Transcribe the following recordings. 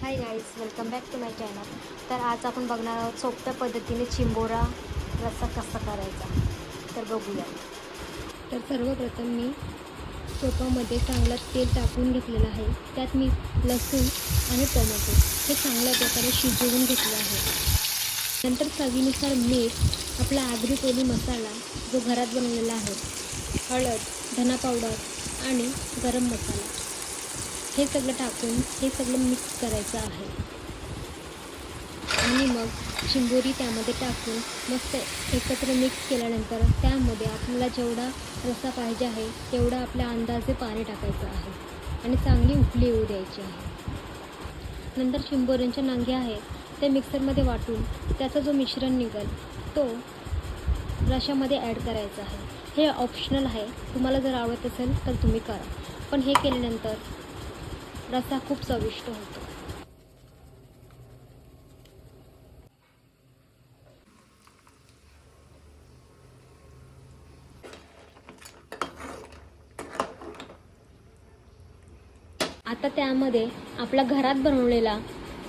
High guys, welcome back to my channel. तर आज आपण बघणार आहोत सोप्या पद्धतीने चिंबोरा रस्सा कसा करायचा. तर बघूया. तर सर्वप्रथम मी टोपामध्ये चांगलं तेल टाकून घेतलेलं आहे. त्यात मी लसूण आणि टोमॅटो हे चांगल्या प्रकारे शिजवून घेतलं आहे. नंतर चवीनुसार मीठ, आपला आगरी कोळी मसाला जो घरात बनवलेला आहे, हळद, धना पावडर आणि गरम मसाला हे सगळं टाकून हे सगळं मिक्स करायचं आहे. आणि मग चिंबोरी त्यामध्ये टाकून मस्त एकत्र मिक्स केल्यानंतर त्यामध्ये आपल्याला जेवढा रस्सा पाहिजे आहे तेवढा आपल्या अंदाजे पाणी टाकायचं आहे आणि चांगली उकळी येऊ द्यायची आहे. नंतर चिंबोऱ्यांच्या नांग्या आहेत ते मिक्सरमध्ये वाटून त्याचा जो मिश्रण निघेल तो रश्श्यामध्ये ॲड करायचा आहे. हे ऑप्शनल आहे, तुम्हाला जर आवडत असेल तर तुम्ही करा, पण हे केल्यानंतर रस्सा खूप चविष्ट होतो. आता त्यामध्ये आपला घरात बनवलेला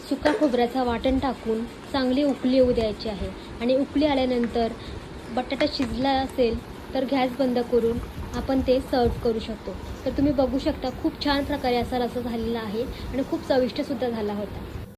सुका खोबऱ्याचा वाटण टाकून चांगली उकळी येऊ द्यायची आहे. आणि उकळी आल्यानंतर बटाटा शिजला असेल तर गॅस बंद करून आपण ते सर्व करू शकतो. तर तुम्ही बघू शकता खूप छान प्रकारे असा रस्सा झालेला आहे आणि खूप चविष्टसुद्धा झाला होता.